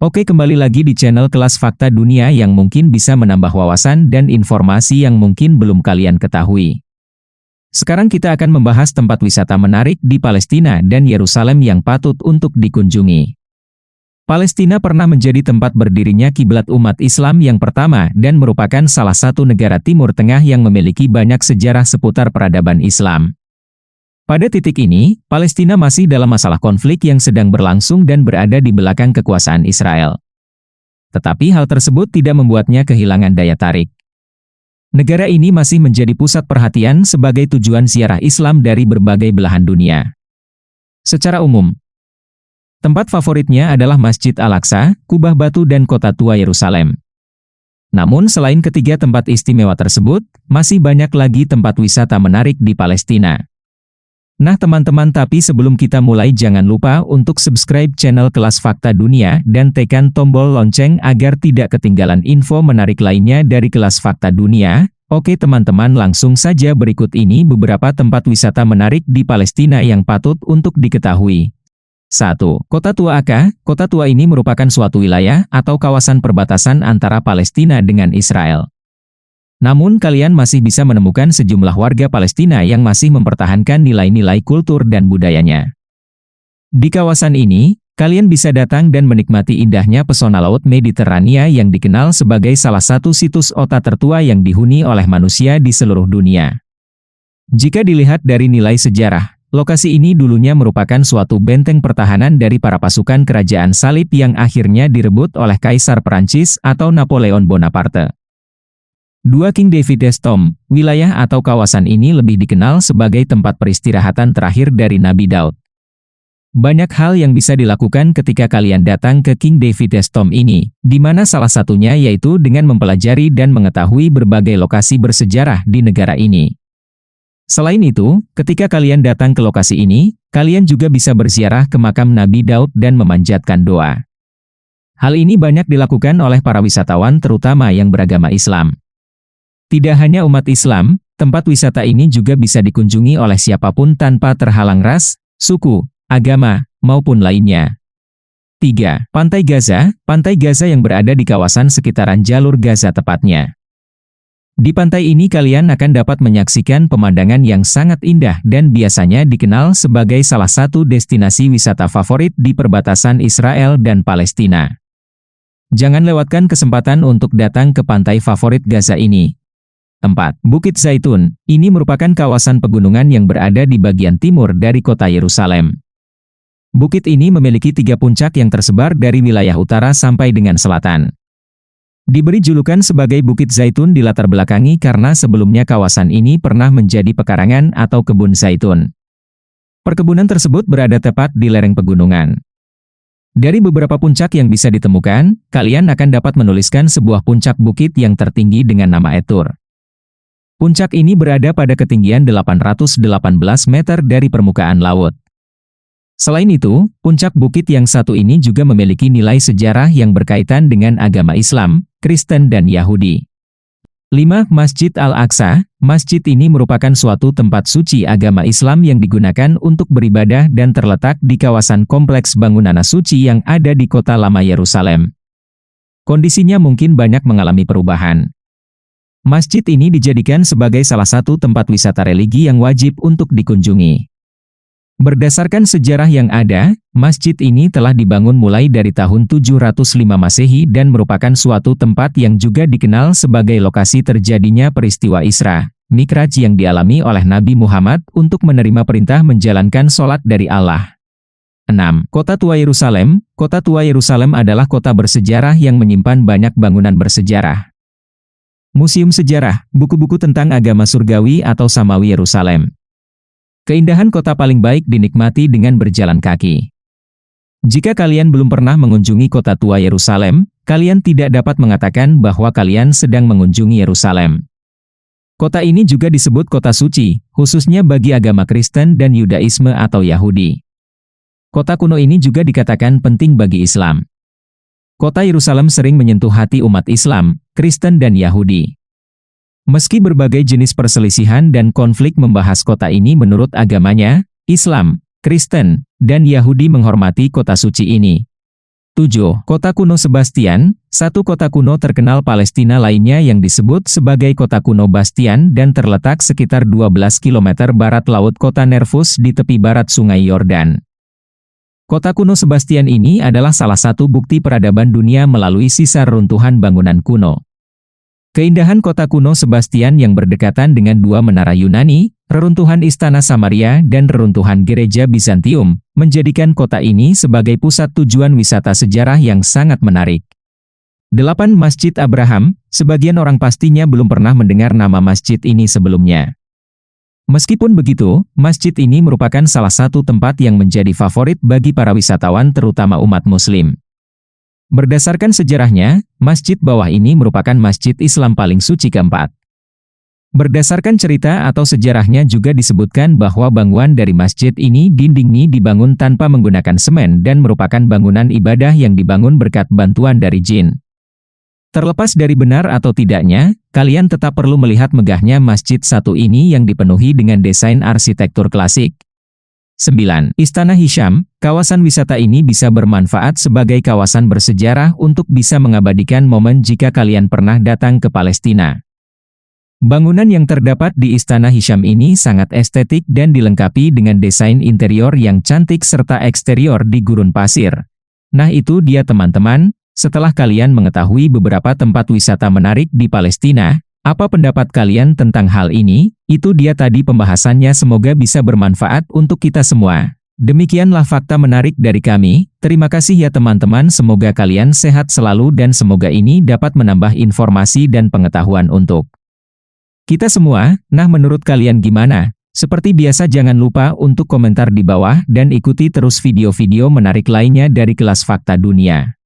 Oke, kembali lagi di channel Kelas Fakta Dunia yang mungkin bisa menambah wawasan dan informasi yang mungkin belum kalian ketahui. Sekarang kita akan membahas tempat wisata menarik di Palestina dan Yerusalem yang patut untuk dikunjungi. Palestina pernah menjadi tempat berdirinya kiblat umat Islam yang pertama dan merupakan salah satu negara Timur Tengah yang memiliki banyak sejarah seputar peradaban Islam. Pada titik ini, Palestina masih dalam masalah konflik yang sedang berlangsung dan berada di belakang kekuasaan Israel. Tetapi hal tersebut tidak membuatnya kehilangan daya tarik. Negara ini masih menjadi pusat perhatian sebagai tujuan ziarah Islam dari berbagai belahan dunia. Secara umum, tempat favoritnya adalah Masjid Al-Aqsa, Kubah Batu dan Kota Tua Yerusalem. Namun selain ketiga tempat istimewa tersebut, masih banyak lagi tempat wisata menarik di Palestina. Nah teman-teman, tapi sebelum kita mulai jangan lupa untuk subscribe channel Kelas Fakta Dunia dan tekan tombol lonceng agar tidak ketinggalan info menarik lainnya dari Kelas Fakta Dunia. Oke teman-teman, langsung saja berikut ini beberapa tempat wisata menarik di Palestina yang patut untuk diketahui. 1. Kota Tua Aqsa. Kota Tua ini merupakan suatu wilayah atau kawasan perbatasan antara Palestina dengan Israel. Namun kalian masih bisa menemukan sejumlah warga Palestina yang masih mempertahankan nilai-nilai kultur dan budayanya. Di kawasan ini, kalian bisa datang dan menikmati indahnya pesona Laut Mediterania yang dikenal sebagai salah satu situs otak tertua yang dihuni oleh manusia di seluruh dunia. Jika dilihat dari nilai sejarah, lokasi ini dulunya merupakan suatu benteng pertahanan dari para pasukan kerajaan salib yang akhirnya direbut oleh Kaisar Perancis atau Napoleon Bonaparte. 2. King David's Tomb. Wilayah atau kawasan ini lebih dikenal sebagai tempat peristirahatan terakhir dari Nabi Daud. Banyak hal yang bisa dilakukan ketika kalian datang ke King David's Tomb ini, di mana salah satunya yaitu dengan mempelajari dan mengetahui berbagai lokasi bersejarah di negara ini. Selain itu, ketika kalian datang ke lokasi ini, kalian juga bisa berziarah ke makam Nabi Daud dan memanjatkan doa. Hal ini banyak dilakukan oleh para wisatawan terutama yang beragama Islam. Tidak hanya umat Islam, tempat wisata ini juga bisa dikunjungi oleh siapapun tanpa terhalang ras, suku, agama, maupun lainnya. 3. Pantai Gaza. Pantai Gaza yang berada di kawasan sekitaran jalur Gaza tepatnya. Di pantai ini kalian akan dapat menyaksikan pemandangan yang sangat indah dan biasanya dikenal sebagai salah satu destinasi wisata favorit di perbatasan Israel dan Palestina. Jangan lewatkan kesempatan untuk datang ke pantai favorit Gaza ini. 4. Bukit Zaitun. Ini merupakan kawasan pegunungan yang berada di bagian timur dari kota Yerusalem. Bukit ini memiliki 3 puncak yang tersebar dari wilayah utara sampai dengan selatan. Diberi julukan sebagai Bukit Zaitun dilatar belakangi karena sebelumnya kawasan ini pernah menjadi pekarangan atau kebun zaitun. Perkebunan tersebut berada tepat di lereng pegunungan. Dari beberapa puncak yang bisa ditemukan, kalian akan dapat menuliskan sebuah puncak bukit yang tertinggi dengan nama Etur. Puncak ini berada pada ketinggian 818 meter dari permukaan laut. Selain itu, puncak bukit yang satu ini juga memiliki nilai sejarah yang berkaitan dengan agama Islam, Kristen dan Yahudi. 5. Masjid Al-Aqsa. Masjid ini merupakan suatu tempat suci agama Islam yang digunakan untuk beribadah dan terletak di kawasan kompleks bangunan suci yang ada di kota lama Yerusalem. Kondisinya mungkin banyak mengalami perubahan. Masjid ini dijadikan sebagai salah satu tempat wisata religi yang wajib untuk dikunjungi. Berdasarkan sejarah yang ada, masjid ini telah dibangun mulai dari tahun 705 Masehi dan merupakan suatu tempat yang juga dikenal sebagai lokasi terjadinya peristiwa Isra, Mi'raj yang dialami oleh Nabi Muhammad untuk menerima perintah menjalankan sholat dari Allah. 6. Kota Tua Yerusalem. Kota Tua Yerusalem adalah kota bersejarah yang menyimpan banyak bangunan bersejarah. Museum sejarah, buku-buku tentang agama surgawi atau samawi Yerusalem. Keindahan kota paling baik dinikmati dengan berjalan kaki. Jika kalian belum pernah mengunjungi kota tua Yerusalem, kalian tidak dapat mengatakan bahwa kalian sedang mengunjungi Yerusalem. Kota ini juga disebut kota suci, khususnya bagi agama Kristen dan Yudaisme atau Yahudi. Kota kuno ini juga dikatakan penting bagi Islam. Kota Yerusalem sering menyentuh hati umat Islam, Kristen dan Yahudi. Meski berbagai jenis perselisihan dan konflik membahas kota ini menurut agamanya, Islam, Kristen, dan Yahudi menghormati kota suci ini. 7. Kota kuno Sebastian, satu kota kuno terkenal Palestina lainnya yang disebut sebagai kota kuno Bastian dan terletak sekitar 12 km barat laut kota Nervus di tepi barat sungai Yordan. Kota kuno Sebastian ini adalah salah satu bukti peradaban dunia melalui sisa runtuhan bangunan kuno. Keindahan kota kuno Sebastian yang berdekatan dengan dua menara Yunani, reruntuhan istana Samaria dan reruntuhan gereja Bizantium, menjadikan kota ini sebagai pusat tujuan wisata sejarah yang sangat menarik. 8. Masjid Abraham, sebagian orang pastinya belum pernah mendengar nama masjid ini sebelumnya. Meskipun begitu, masjid ini merupakan salah satu tempat yang menjadi favorit bagi para wisatawan terutama umat muslim. Berdasarkan sejarahnya, masjid bawah ini merupakan masjid Islam paling suci keempat. Berdasarkan cerita atau sejarahnya juga disebutkan bahwa bangunan dari masjid ini dindingnya dibangun tanpa menggunakan semen dan merupakan bangunan ibadah yang dibangun berkat bantuan dari jin. Terlepas dari benar atau tidaknya, kalian tetap perlu melihat megahnya masjid satu ini yang dipenuhi dengan desain arsitektur klasik. 9. Istana Hisham, kawasan wisata ini bisa bermanfaat sebagai kawasan bersejarah untuk bisa mengabadikan momen jika kalian pernah datang ke Palestina. Bangunan yang terdapat di Istana Hisham ini sangat estetik dan dilengkapi dengan desain interior yang cantik serta eksterior di gurun pasir. Nah itu dia teman-teman, setelah kalian mengetahui beberapa tempat wisata menarik di Palestina, apa pendapat kalian tentang hal ini? Itu dia tadi pembahasannya, semoga bisa bermanfaat untuk kita semua. Demikianlah fakta menarik dari kami, terima kasih ya teman-teman, semoga kalian sehat selalu dan semoga ini dapat menambah informasi dan pengetahuan untuk kita semua. Nah menurut kalian gimana? Seperti biasa jangan lupa untuk komentar di bawah dan ikuti terus video-video menarik lainnya dari Kelas Fakta Dunia.